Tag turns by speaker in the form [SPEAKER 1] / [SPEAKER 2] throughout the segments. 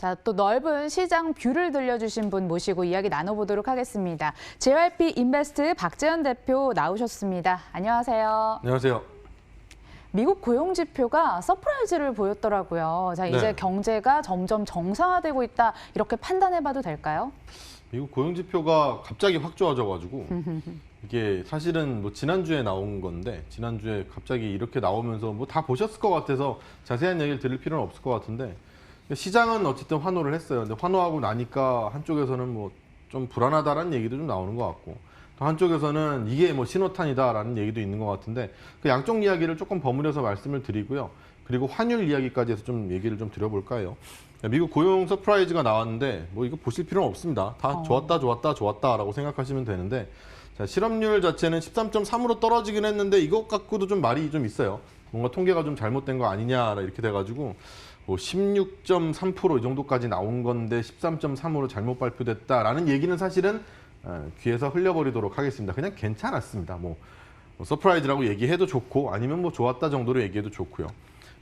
[SPEAKER 1] 자, 또 넓은 시장 뷰를 들려주신 분 모시고 이야기 나눠보도록 하겠습니다. JYP 인베스트 박재현 대표 나오셨습니다. 안녕하세요.
[SPEAKER 2] 안녕하세요.
[SPEAKER 1] 미국 고용 지표가 서프라이즈를 보였더라고요. 자, 이제
[SPEAKER 2] 네.
[SPEAKER 1] 경제가 점점 정상화되고 있다 이렇게 판단해봐도 될까요?
[SPEAKER 2] 미국 고용 지표가 갑자기 확 좋아져가지고 이게 사실은 뭐 지난주에 나온 건데 지난주에 갑자기 이렇게 나오면서 뭐 다 보셨을 것 같아서 자세한 얘기를 드릴 필요는 없을 것 같은데 시장은 어쨌든 환호를 했어요. 근데 환호하고 나니까 한쪽에서는 뭐 좀 불안하다라는 얘기도 좀 나오는 것 같고 또 한쪽에서는 이게 뭐 신호탄이다라는 얘기도 있는 것 같은데 그 양쪽 이야기를 조금 버무려서 말씀을 드리고요. 그리고 환율 이야기까지 해서 좀 얘기를 좀 드려볼까요? 미국 고용 서프라이즈가 나왔는데 뭐 이거 보실 필요는 없습니다. 다 좋았다라고 생각하시면 되는데 자, 실업률 자체는 13.3으로 떨어지긴 했는데 이것 갖고도 좀 말이 좀 있어요. 뭔가 통계가 좀 잘못된 거 아니냐 이렇게 돼가지고 뭐 16.3% 이 정도까지 나온 건데 13.3으로 잘못 발표됐다라는 얘기는 사실은 귀에서 흘려버리도록 하겠습니다. 그냥 괜찮았습니다. 뭐 서프라이즈라고 얘기해도 좋고 아니면 뭐 좋았다 정도로 얘기해도 좋고요.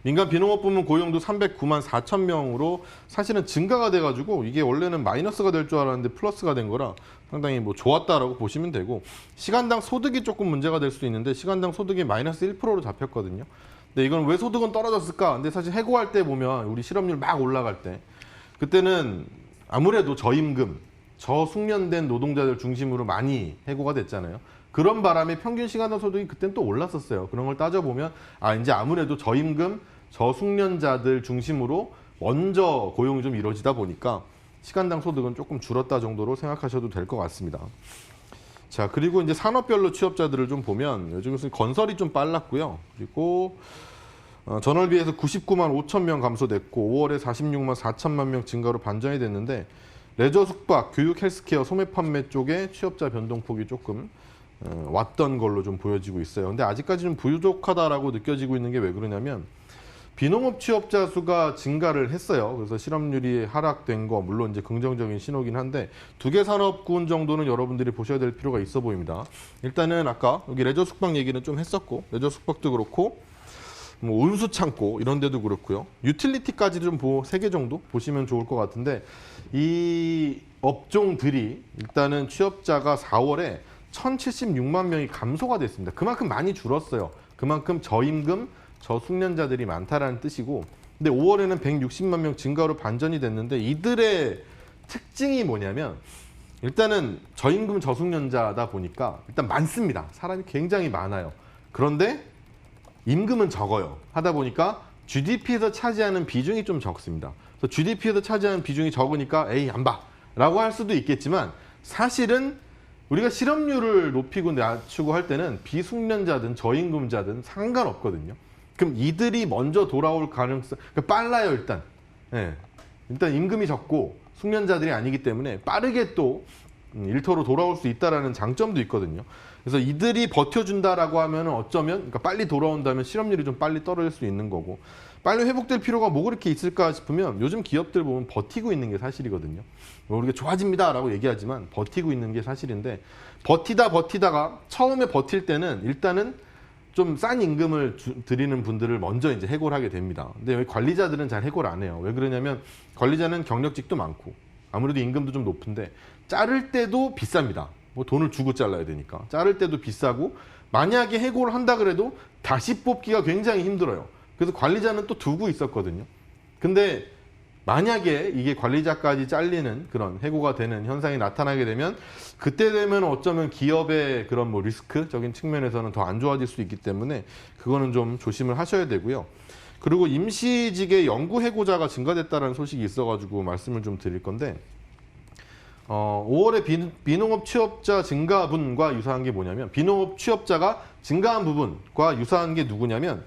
[SPEAKER 2] 민간 비농업 부문 고용도 309만 4천 명으로 사실은 증가가 돼가지고 이게 원래는 마이너스가 될 줄 알았는데 플러스가 된 거라 상당히 뭐 좋았다라고 보시면 되고 시간당 소득이 조금 문제가 될 수도 있는데 시간당 소득이 마이너스 1%로 잡혔거든요. 근데 이건 왜 소득은 떨어졌을까? 근데 사실 해고할 때 보면 우리 실업률 막 올라갈 때 그때는 아무래도 저임금, 저숙련된 노동자들 중심으로 많이 해고가 됐잖아요. 그런 바람에 평균 시간당 소득이 그때는 또 올랐었어요. 그런 걸 따져보면 이제 아무래도 저임금, 저숙련자들 중심으로 먼저 고용이 좀 이루어지다 보니까 시간당 소득은 조금 줄었다 정도로 생각하셔도 될 것 같습니다. 자, 그리고 이제 산업별로 취업자들을 좀 보면 요즘은 건설이 좀 빨랐고요. 그리고 전월 비해서 99만 5천 명 감소됐고 5월에 46만 4천만 명 증가로 반전이 됐는데 레저 숙박, 교육, 헬스케어, 소매 판매 쪽에 취업자 변동폭이 조금 왔던 걸로 좀 보여지고 있어요. 근데 아직까지 좀 부족하다라고 느껴지고 있는 게 왜 그러냐면 비농업 취업자 수가 증가를 했어요. 그래서 실업률이 하락된 거 물론 이제 긍정적인 신호긴 한데 두 개 산업군 정도는 여러분들이 보셔야 될 필요가 있어 보입니다. 일단은 아까 여기 레저 숙박 얘기는 좀 했었고 레저 숙박도 그렇고 뭐 운수 창고 이런 데도 그렇고요. 유틸리티까지 좀 세 개 정도 보시면 좋을 것 같은데 이 업종들이 일단은 취업자가 4월에 1,076만 명이 감소가 됐습니다. 그만큼 많이 줄었어요. 그만큼 저임금, 저숙련자들이 많다라는 뜻이고 근데 5월에는 160만 명 증가로 반전이 됐는데 이들의 특징이 뭐냐면 일단은 저임금, 저숙련자다 보니까 일단 많습니다. 사람이 굉장히 많아요. 그런데 임금은 적어요. 하다 보니까 GDP에서 차지하는 비중이 좀 적습니다. 그래서 GDP에서 차지하는 비중이 적으니까 에이 안 봐 라고 할 수도 있겠지만 사실은 우리가 실업률을 높이고 낮추고 할 때는 비숙련자든 저임금자든 상관없거든요. 그럼 이들이 먼저 돌아올 가능성 빨라요 일단. 네. 일단 임금이 적고 숙련자들이 아니기 때문에 빠르게 또 일터로 돌아올 수 있다라는 장점도 있거든요. 그래서 이들이 버텨준다라고 하면 어쩌면 그러니까 빨리 돌아온다면 실업률이 좀 빨리 떨어질 수 있는 거고 빨리 회복될 필요가 뭐 그렇게 있을까 싶으면 요즘 기업들 보면 버티고 있는 게 사실이거든요. 우리가 좋아집니다라고 얘기하지만 버티고 있는 게 사실인데 버티다가 처음에 버틸 때는 일단은 좀 싼 임금을 드리는 분들을 먼저 이제 해고를 하게 됩니다. 근데 왜 관리자들은 잘 해고를 안 해요? 왜 그러냐면 관리자는 경력직도 많고 아무래도 임금도 좀 높은데 자를 때도 비쌉니다. 뭐 돈을 주고 잘라야 되니까 자를 때도 비싸고 만약에 해고를 한다 그래도 다시 뽑기가 굉장히 힘들어요. 그래서 관리자는 또 두고 있었거든요. 근데 만약에 이게 관리자까지 잘리는 그런 해고가 되는 현상이 나타나게 되면 그때 되면 어쩌면 기업의 그런 뭐 리스크적인 측면에서는 더 안 좋아질 수 있기 때문에 그거는 좀 조심을 하셔야 되고요. 그리고 임시직의 영구 해고자가 증가됐다는 소식이 있어가지고 말씀을 좀 드릴 건데 5월에 비농업 취업자 증가분과 유사한 게 뭐냐면 비농업 취업자가 증가한 부분과 유사한 게 누구냐면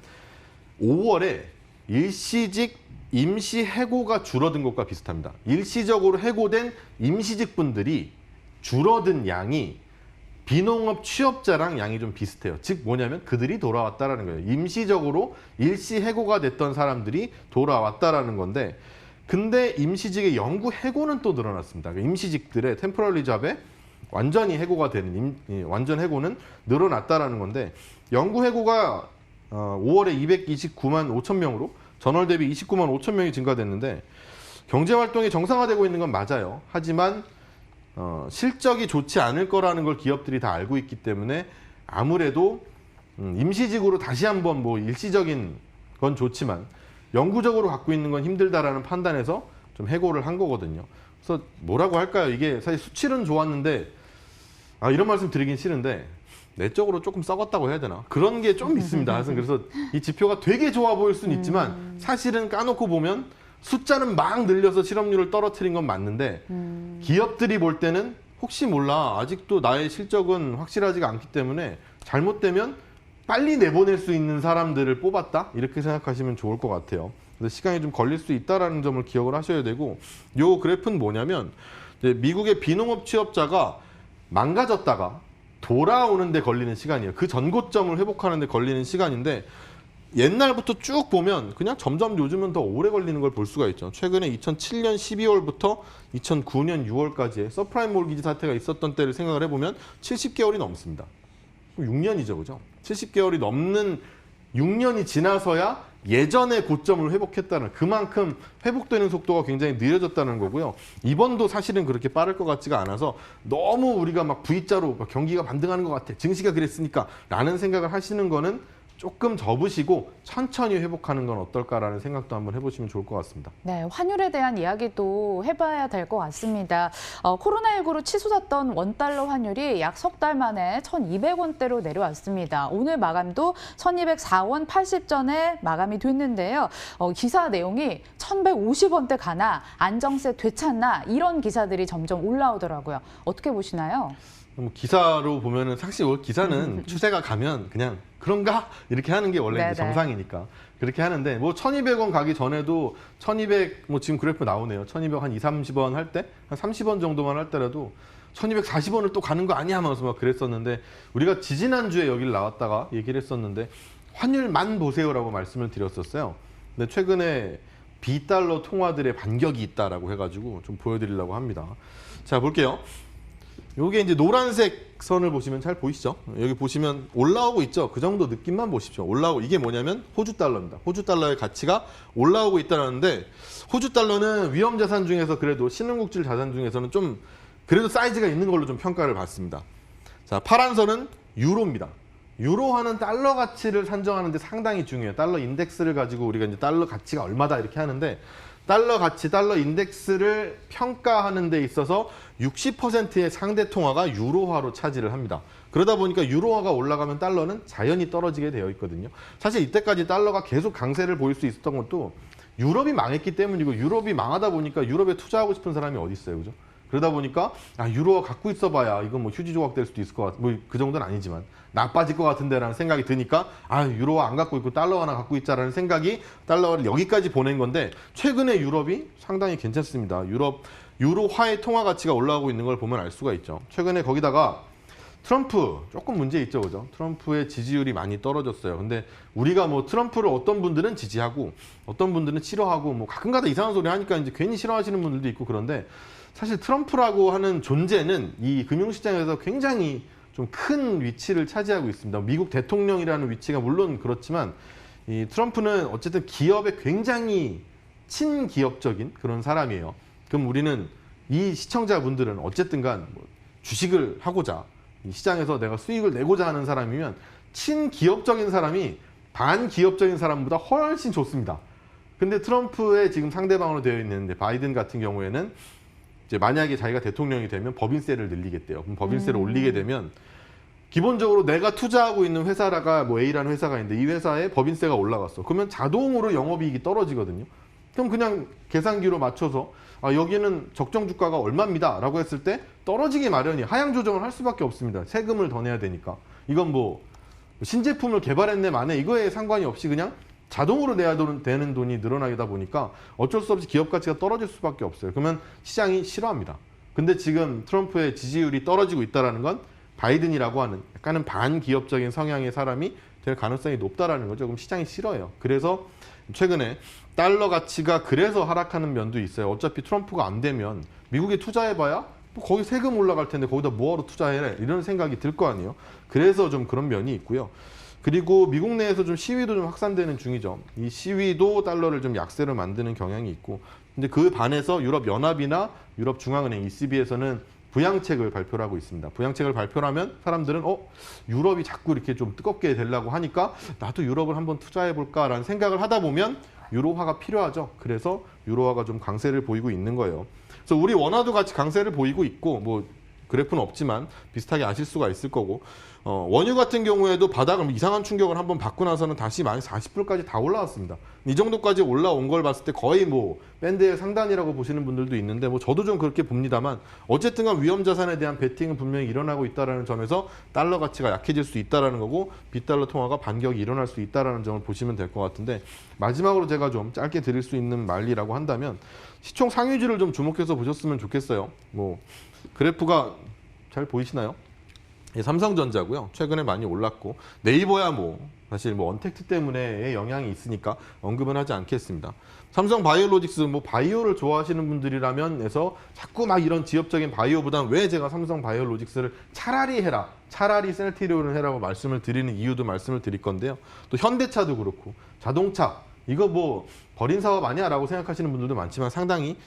[SPEAKER 2] 5월에 일시직 임시 해고가 줄어든 것과 비슷합니다. 일시적으로 해고된 임시직 분들이 줄어든 양이 비농업 취업자랑 양이 좀 비슷해요. 즉 뭐냐면 그들이 돌아왔다라는 거예요. 임시적으로 일시 해고가 됐던 사람들이 돌아왔다라는 건데 근데 임시직의 영구 해고는 또 늘어났습니다. 임시직들의 템포러리 잡에 완전히 해고가 되는 완전 해고는 늘어났다라는 건데 영구 해고가 5월에 229만 5천 명으로 전월 대비 29만 5천 명이 증가됐는데 경제 활동이 정상화되고 있는 건 맞아요. 하지만 실적이 좋지 않을 거라는 걸 기업들이 다 알고 있기 때문에 아무래도 임시직으로 다시 한번 뭐 일시적인 건 좋지만 영구적으로 갖고 있는 건 힘들다라는 판단에서 좀 해고를 한 거거든요. 그래서 뭐라고 할까요? 이게 사실 수치는 좋았는데 이런 말씀 드리긴 싫은데 내적으로 조금 썩었다고 해야 되나? 그런 게 좀 있습니다. 그래서 이 지표가 되게 좋아 보일 수는 있지만 사실은 까놓고 보면 숫자는 막 늘려서 실업률을 떨어뜨린 건 맞는데 기업들이 볼 때는 혹시 몰라 아직도 나의 실적은 확실하지가 않기 때문에 잘못되면 빨리 내보낼 수 있는 사람들을 뽑았다? 이렇게 생각하시면 좋을 것 같아요. 그래서 시간이 좀 걸릴 수 있다는 점을 기억을 하셔야 되고 요 그래프는 뭐냐면 미국의 비농업 취업자가 망가졌다가 돌아오는 데 걸리는 시간이에요. 그 전고점을 회복하는 데 걸리는 시간인데 옛날부터 쭉 보면 그냥 점점 요즘은 더 오래 걸리는 걸 볼 수가 있죠. 최근에 2007년 12월부터 2009년 6월까지의 서프라임 몰기지 사태가 있었던 때를 생각을 해보면 70개월이 넘습니다. 6년이죠, 그죠? 70개월이 넘는 6년이 지나서야 예전의 고점을 회복했다는 그만큼 회복되는 속도가 굉장히 느려졌다는 거고요. 이번도 사실은 그렇게 빠를 것 같지가 않아서 너무 우리가 막 V자로 경기가 반등하는 것 같아. 증시가 그랬으니까 라는 생각을 하시는 거는 조금 접으시고 천천히 회복하는 건 어떨까라는 생각도 한번 해보시면 좋을 것 같습니다.
[SPEAKER 1] 네, 환율에 대한 이야기도 해봐야 될 것 같습니다. 코로나19로 치솟았던 원달러 환율이 약 석 달 만에 1,200원대로 내려왔습니다. 오늘 마감도 1,204원 80전에 마감이 됐는데요. 기사 내용이 1,150원대 가나 안정세 되찾나 이런 기사들이 점점 올라오더라고요. 어떻게 보시나요?
[SPEAKER 2] 기사로 보면은 사실 기사는 추세가 가면 그냥 그런가? 이렇게 하는 게 원래 이제 정상이니까. 그렇게 하는데, 1,200원 가기 전에도 1,200, 지금 그래프 나오네요. 1,200 한 2, 30원 할 때, 한 30원 정도만 할 때라도 1,240원을 또 가는 거 아니야? 하면서 막 그랬었는데, 우리가 지지난주에 여기를 나왔다가 얘기를 했었는데, 환율만 보세요라고 말씀을 드렸었어요. 근데 최근에 비달러 통화들의 반격이 있다라고 해가지고 좀 보여드리려고 합니다. 자, 볼게요. 요게 이제 노란색 선을 보시면 잘 보이시죠? 여기 보시면 올라오고 있죠? 그 정도 느낌만 보십시오. 이게 뭐냐면 호주 달러입니다. 호주 달러의 가치가 올라오고 있다는데 호주 달러는 위험 자산 중에서 그래도 신흥국질 자산 중에서는 좀 그래도 사이즈가 있는 걸로 좀 평가를 받습니다. 자, 파란 선은 유로입니다. 유로화는 달러 가치를 산정하는데 상당히 중요해요. 달러 인덱스를 가지고 우리가 이제 달러 가치가 얼마다 이렇게 하는데 달러 가치, 달러 인덱스를 평가하는 데 있어서 60%의 상대 통화가 유로화로 차지를 합니다. 그러다 보니까 유로화가 올라가면 달러는 자연히 떨어지게 되어 있거든요. 사실 이때까지 달러가 계속 강세를 보일 수 있었던 것도 유럽이 망했기 때문이고 유럽이 망하다 보니까 유럽에 투자하고 싶은 사람이 어디 있어요, 그죠? 그러다 보니까 유로화 갖고 있어봐야 이건 휴지 조각 될 수도 있을 것 같아. 그 정도는 아니지만 나빠질 것 같은데라는 생각이 드니까 유로화 안 갖고 있고 달러 하나 갖고 있자라는 생각이 달러를 여기까지 보낸 건데 최근에 유럽이 상당히 괜찮습니다. 유로화의 통화 가치가 올라오고 있는 걸 보면 알 수가 있죠. 최근에 거기다가 트럼프 조금 문제 있죠, 그죠? 트럼프의 지지율이 많이 떨어졌어요. 근데 우리가 트럼프를 어떤 분들은 지지하고 어떤 분들은 싫어하고 가끔가다 이상한 소리 하니까 이제 괜히 싫어하시는 분들도 있고 그런데 사실 트럼프라고 하는 존재는 이 금융시장에서 굉장히 좀 큰 위치를 차지하고 있습니다. 미국 대통령이라는 위치가 물론 그렇지만 이 트럼프는 어쨌든 기업에 굉장히 친기업적인 그런 사람이에요. 그럼 우리는 이 시청자분들은 어쨌든 간 주식을 하고자 이 시장에서 내가 수익을 내고자 하는 사람이면 친기업적인 사람이 반기업적인 사람보다 훨씬 좋습니다. 근데 트럼프의 지금 상대방으로 되어 있는 바이든 같은 경우에는 이제 만약에 자기가 대통령이 되면 법인세를 늘리겠대요. 그럼 법인세를 올리게 되면 기본적으로 내가 투자하고 있는 회사가 A라는 회사가 있는데 이 회사에 법인세가 올라갔어. 그러면 자동으로 영업이익이 떨어지거든요. 그럼 그냥 계산기로 맞춰서 여기는 적정 주가가 얼마입니다 라고 했을 때 떨어지기 마련이 하향 조정을 할 수밖에 없습니다. 세금을 더 내야 되니까. 이건 신제품을 개발했네 만에 이거에 상관이 없이 그냥 자동으로 내야 되는 돈이 늘어나다 보니까 어쩔 수 없이 기업 가치가 떨어질 수밖에 없어요. 그러면 시장이 싫어합니다. 근데 지금 트럼프의 지지율이 떨어지고 있다는 건 바이든이라고 하는 약간은 반기업적인 성향의 사람이 될 가능성이 높다라는 거죠. 그럼 시장이 싫어해요. 그래서 최근에 달러 가치가 그래서 하락하는 면도 있어요. 어차피 트럼프가 안 되면 미국에 투자해봐야 거기 세금 올라갈 텐데 거기다 뭐하러 투자해? 이런 생각이 들 거 아니에요. 그래서 좀 그런 면이 있고요. 그리고 미국 내에서 좀 시위도 좀 확산되는 중이죠. 이 시위도 달러를 좀 약세로 만드는 경향이 있고, 근데 그 반해서 유럽 연합이나 유럽 중앙은행 ECB에서는 부양책을 발표를 하고 있습니다. 부양책을 발표를 하면 사람들은 유럽이 자꾸 이렇게 좀 뜨겁게 되려고 하니까 나도 유럽을 한번 투자해 볼까라는 생각을 하다 보면 유로화가 필요하죠. 그래서 유로화가 좀 강세를 보이고 있는 거예요. 그래서 우리 원화도 같이 강세를 보이고 있고, 뭐 그래프는 없지만 비슷하게 아실 수가 있을 거고, 원유 같은 경우에도 바닥을 이상한 충격을 한번 받고 나서는 다시 마이너스 40불까지 다 올라왔습니다. 이 정도까지 올라온 걸 봤을 때 거의 뭐 밴드의 상단이라고 보시는 분들도 있는데, 뭐 저도 좀 그렇게 봅니다만, 어쨌든 간 위험 자산에 대한 베팅은 분명히 일어나고 있다는 점에서 달러 가치가 약해질 수 있다는 거고, 빗달러 통화가 반격이 일어날 수 있다는 점을 보시면 될 것 같은데, 마지막으로 제가 좀 짧게 드릴 수 있는 말이라고 한다면 시총 상위주를 좀 주목해서 보셨으면 좋겠어요. 뭐 그래프가 잘 보이시나요? 삼성전자고요. 최근에 많이 올랐고, 네이버야 뭐 사실 뭐 언택트 때문에 영향이 있으니까 언급은 하지 않겠습니다. 삼성 바이오로직스, 뭐 바이오를 좋아하시는 분들이라면 해서 자꾸 막 이런 지엽적인 바이오보단 왜 제가 삼성 바이오로직스를 차라리 해라, 차라리 셀트리온을 해라고 말씀을 드리는 이유도 말씀을 드릴 건데요. 또 현대차도 그렇고 자동차, 이거 뭐 버린 사업 아니야 라고 생각하시는 분들도 많지만 상당히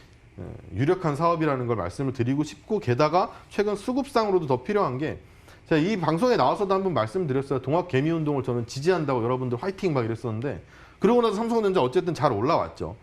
[SPEAKER 2] 유력한 사업이라는 걸 말씀을 드리고 싶고, 게다가 최근 수급상으로도 더 필요한 게, 제가 이 방송에 나와서도 한번 말씀드렸어요. 동학개미운동을 저는 지지한다고 여러분들 화이팅 막 이랬었는데, 그러고 나서 삼성전자 어쨌든 잘 올라왔죠.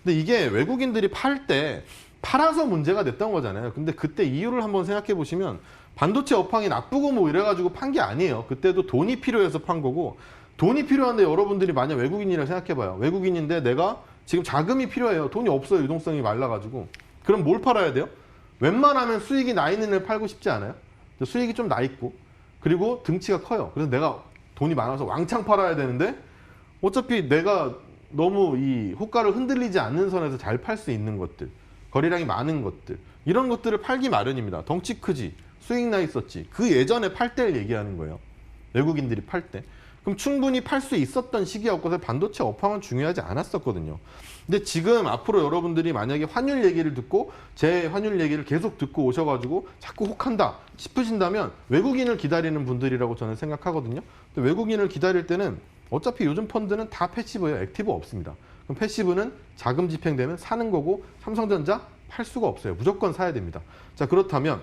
[SPEAKER 2] 근데 이게 외국인들이 팔 때 팔아서 문제가 됐던 거잖아요. 근데 그때 이유를 한번 생각해 보시면 반도체 업황이 나쁘고 뭐 이래가지고 판 게 아니에요. 그때도 돈이 필요해서 판 거고, 돈이 필요한데 여러분들이 만약 외국인이라 생각해봐요. 외국인인데 내가 지금 자금이 필요해요. 돈이 없어요. 유동성이 말라가지고. 그럼 뭘 팔아야 돼요? 웬만하면 수익이 나 있는 애 팔고 싶지 않아요? 수익이 좀 나 있고, 그리고 등치가 커요. 그래서 내가 돈이 많아서 왕창 팔아야 되는데, 어차피 내가 너무 이 호가를 흔들리지 않는 선에서 잘 팔 수 있는 것들, 거래량이 많은 것들, 이런 것들을 팔기 마련입니다. 덩치 크지, 수익 나 있었지, 그 예전에 팔 때를 얘기하는 거예요. 외국인들이 팔 때. 그럼 충분히 팔 수 있었던 시기였고, 반도체 업황은 중요하지 않았었거든요. 근데 지금 앞으로 여러분들이 만약에 환율 얘기를 듣고 제 환율 얘기를 계속 듣고 오셔가지고 자꾸 혹한다 싶으신다면 외국인을 기다리는 분들이라고 저는 생각하거든요. 근데 외국인을 기다릴 때는 어차피 요즘 펀드는 다 패시브예요. 액티브 없습니다. 그럼 패시브는 자금 집행되면 사는 거고, 삼성전자 팔 수가 없어요. 무조건 사야 됩니다. 자, 그렇다면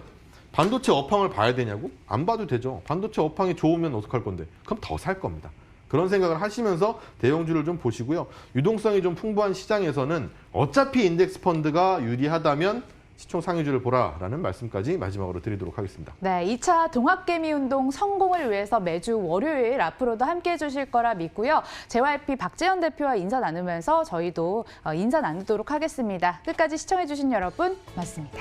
[SPEAKER 2] 반도체 업황을 봐야 되냐고? 안 봐도 되죠. 반도체 업황이 좋으면 어떡할 건데? 그럼 더 살 겁니다. 그런 생각을 하시면서 대형주를 좀 보시고요. 유동성이 좀 풍부한 시장에서는 어차피 인덱스 펀드가 유리하다면 시총 상위주를 보라라는 말씀까지 마지막으로 드리도록 하겠습니다.
[SPEAKER 1] 네, 2차 동학개미운동 성공을 위해서 매주 월요일 앞으로도 함께해 주실 거라 믿고요. JYP 박재현 대표와 인사 나누면서 저희도 인사 나누도록 하겠습니다. 끝까지 시청해 주신 여러분 고맙습니다.